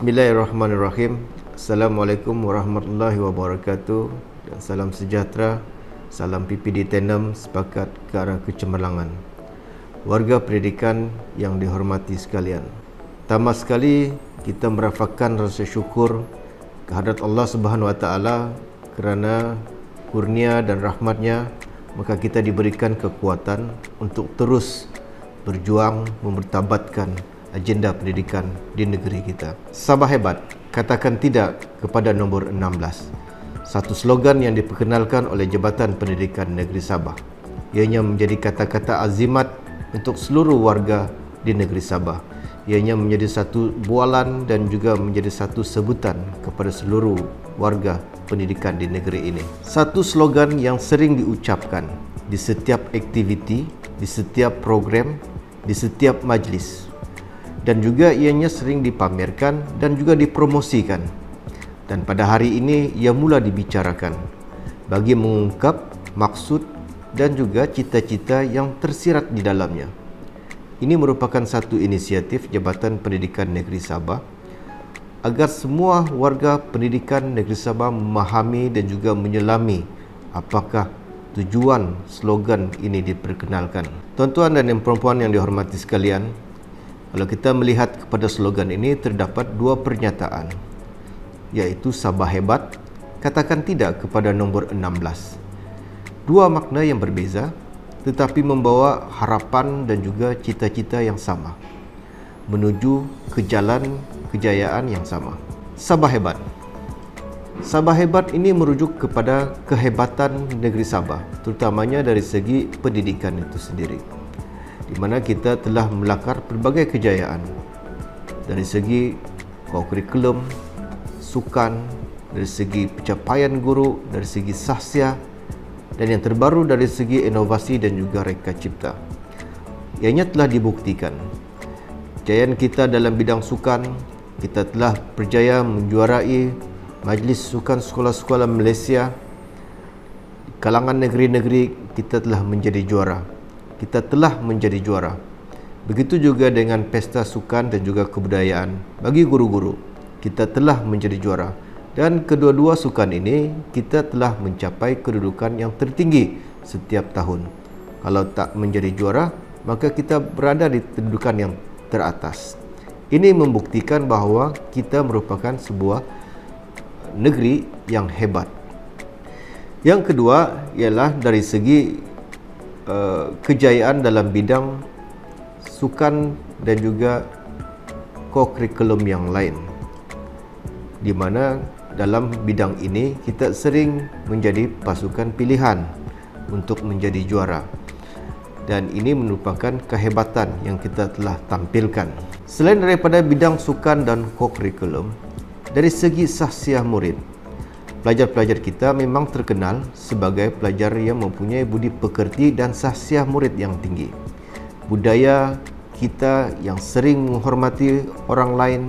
Bismillahirrahmanirrahim. Assalamualaikum warahmatullahi wabarakatuh. Dan salam sejahtera, salam PPD Tandem sepakat ke arah kecemerlangan. Warga pendidikan yang dihormati sekalian, pertama sekali kita merafakkan rasa syukur kehadrat Allah Subhanahu Wa Taala kerana kurnia dan rahmatnya, maka kita diberikan kekuatan untuk terus berjuang memertabatkan agenda pendidikan di negeri kita. Sabah hebat, katakan tidak kepada nombor 16. Satu slogan yang diperkenalkan oleh Jabatan Pendidikan Negeri Sabah. Ianya menjadi kata-kata azimat untuk seluruh warga di negeri Sabah. Ianya menjadi satu bualan dan juga menjadi satu sebutan kepada seluruh warga pendidikan di negeri ini. Satu slogan yang sering diucapkan di setiap aktiviti, di setiap program, di setiap majlis, dan juga ianya sering dipamerkan dan juga dipromosikan. Dan pada hari ini ia mula dibicarakan bagi mengungkap maksud dan juga cita-cita yang tersirat di dalamnya. Ini merupakan satu inisiatif Jabatan Pendidikan Negeri Sabah agar semua warga pendidikan Negeri Sabah memahami dan juga menyelami apakah tujuan slogan ini diperkenalkan. Tuan-tuan dan perempuan yang dihormati sekalian, kalau kita melihat kepada slogan ini, terdapat dua pernyataan, iaitu Sabah hebat, katakan tidak kepada nombor 16. Dua makna yang berbeza, tetapi membawa harapan dan juga cita-cita yang sama, menuju ke jalan kejayaan yang sama. Sabah hebat. Sabah hebat ini merujuk kepada kehebatan negeri Sabah, terutamanya dari segi pendidikan itu sendiri, di mana kita telah melakar pelbagai kejayaan dari segi kurikulum, sukan, dari segi pencapaian guru, dari segi sahsia, dan yang terbaru dari segi inovasi dan juga reka cipta. Ianya telah dibuktikan. Kejayaan kita dalam bidang sukan, kita telah berjaya menjuarai Majlis Sukan Sekolah-Sekolah Malaysia. Di kalangan negeri-negeri kita telah menjadi juara. Kita telah menjadi juara. Begitu juga dengan pesta sukan dan juga kebudayaan bagi guru-guru. Kita telah menjadi juara. Dan kedua-dua sukan ini kita telah mencapai kedudukan yang tertinggi setiap tahun. Kalau tak menjadi juara, maka kita berada di kedudukan yang teratas. Ini membuktikan bahawa kita merupakan sebuah negeri yang hebat. Yang kedua ialah dari segi kejayaan dalam bidang sukan dan juga kurikulum yang lain, di mana dalam bidang ini kita sering menjadi pasukan pilihan untuk menjadi juara, dan ini merupakan kehebatan yang kita telah tampilkan. Selain daripada bidang sukan dan kurikulum, dari segi sahsiah murid, pelajar-pelajar kita memang terkenal sebagai pelajar yang mempunyai budi pekerti dan sahsiah murid yang tinggi. Budaya kita yang sering menghormati orang lain,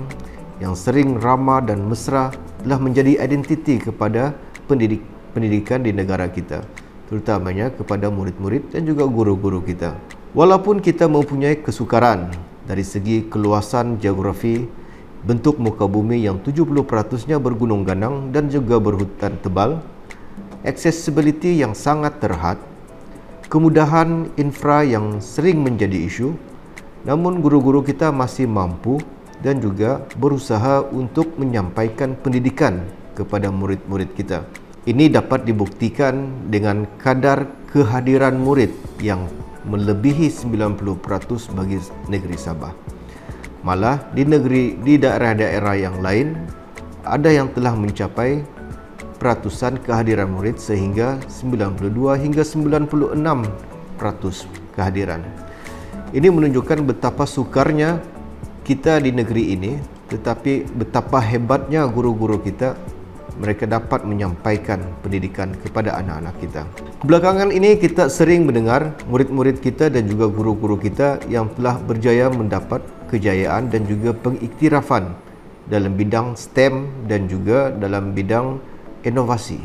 yang sering ramah dan mesra, telah menjadi identiti kepada pendidikan di negara kita, terutamanya kepada murid-murid dan juga guru-guru kita. Walaupun kita mempunyai kesukaran dari segi keluasan geografi, bentuk muka bumi yang 70%-nya bergunung ganang dan juga berhutan tebal, accessibility yang sangat terhad, kemudahan infra yang sering menjadi isu, namun guru-guru kita masih mampu dan juga berusaha untuk menyampaikan pendidikan kepada murid-murid kita. Ini dapat dibuktikan dengan kadar kehadiran murid yang melebihi 90% bagi negeri Sabah. Malah di daerah-daerah yang lain ada yang telah mencapai peratusan kehadiran murid sehingga 92 hingga 96% kehadiran. Ini menunjukkan betapa sukarnya kita di negeri ini, tetapi betapa hebatnya guru-guru kita, mereka dapat menyampaikan pendidikan kepada anak-anak kita. Belakangan ini kita sering mendengar murid-murid kita dan juga guru-guru kita yang telah berjaya mendapat kejayaan dan juga pengiktirafan dalam bidang STEM dan juga dalam bidang inovasi.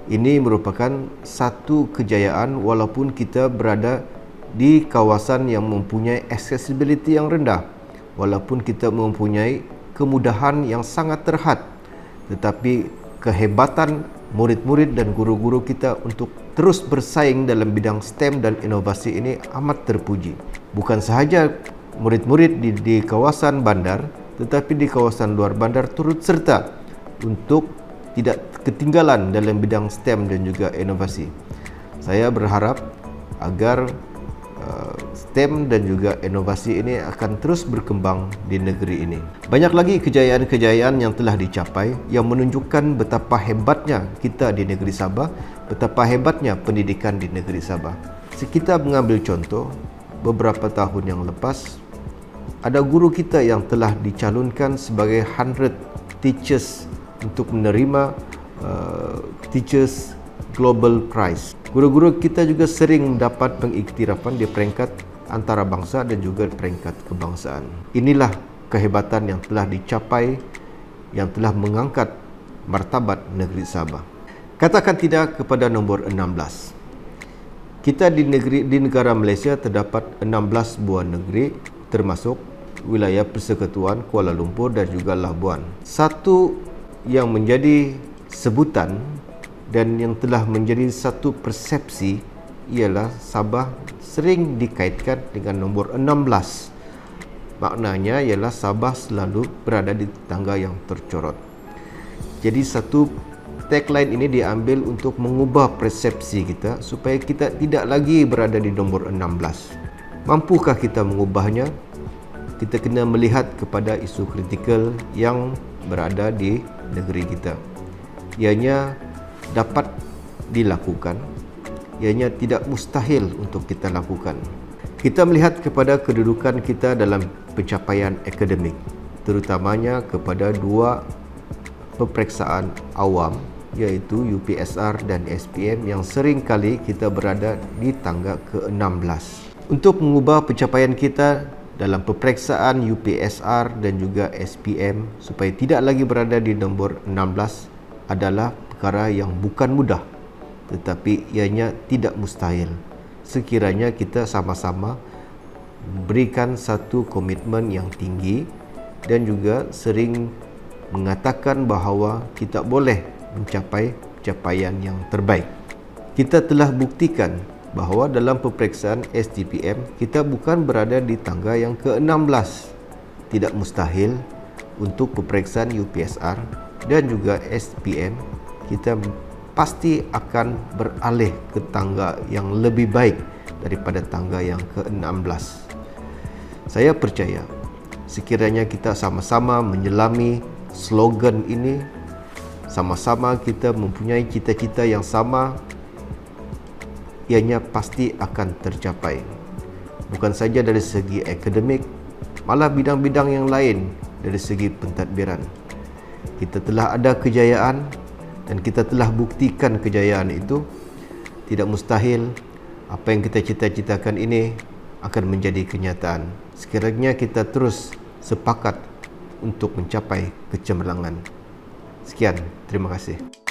Ini merupakan satu kejayaan walaupun kita berada di kawasan yang mempunyai accessibility yang rendah, walaupun kita mempunyai kemudahan yang sangat terhad, tetapi kehebatan murid-murid dan guru-guru kita untuk terus bersaing dalam bidang STEM dan inovasi ini amat terpuji. Bukan sahaja murid-murid di kawasan bandar, tetapi di kawasan luar bandar turut serta untuk tidak ketinggalan dalam bidang STEM dan juga inovasi. Saya berharap agar STEM dan juga inovasi ini akan terus berkembang di negeri ini. Banyak lagi kejayaan-kejayaan yang telah dicapai yang menunjukkan betapa hebatnya kita di negeri Sabah, betapa hebatnya pendidikan di negeri Sabah. Kita mengambil contoh, beberapa tahun yang lepas, ada guru kita yang telah dicalonkan sebagai 100 teachers untuk menerima Teachers Global Prize. Guru-guru kita juga sering mendapat pengiktirafan di peringkat antarabangsa dan juga peringkat kebangsaan. Inilah kehebatan yang telah dicapai, yang telah mengangkat martabat negeri Sabah. Katakan tidak kepada nombor 16. Kita di negara Malaysia terdapat 16 buah negeri, termasuk wilayah Persekutuan Kuala Lumpur dan juga Labuan. Satu yang menjadi sebutan dan yang telah menjadi satu persepsi ialah Sabah sering dikaitkan dengan nombor 16. Maknanya ialah Sabah selalu berada di tangga yang tercorot. Jadi satu tagline ini diambil untuk mengubah persepsi kita supaya kita tidak lagi berada di nombor 16. Mampukah kita mengubahnya? Kita kena melihat kepada isu kritikal yang berada di negeri kita. Ianya dapat dilakukan, ianya tidak mustahil untuk kita lakukan. Kita melihat kepada kedudukan kita dalam pencapaian akademik, terutamanya kepada dua peperiksaan awam, iaitu UPSR dan SPM yang sering kali kita berada di tangga ke-16. Untuk mengubah pencapaian kita dalam peperiksaan UPSR dan juga SPM supaya tidak lagi berada di nombor 16 adalah perkara yang bukan mudah, tetapi ianya tidak mustahil sekiranya kita sama-sama berikan satu komitmen yang tinggi dan juga sering mengatakan bahawa kita boleh mencapai capaian yang terbaik. Kita telah buktikan bahawa dalam peperiksaan STPM kita bukan berada di tangga yang ke-16. Tidak mustahil untuk peperiksaan UPSR dan juga SPM kita pasti akan beralih ke tangga yang lebih baik daripada tangga yang ke-16. Saya percaya sekiranya kita sama-sama menyelami slogan ini, sama-sama kita mempunyai cita-cita yang sama, ianya pasti akan tercapai. Bukan saja dari segi akademik, malah bidang-bidang yang lain dari segi pentadbiran. Kita telah ada kejayaan dan kita telah buktikan kejayaan itu. Tidak mustahil apa yang kita cita-citakan ini akan menjadi kenyataan sekiranya kita terus sepakat untuk mencapai kecemerlangan. Sekian, terima kasih.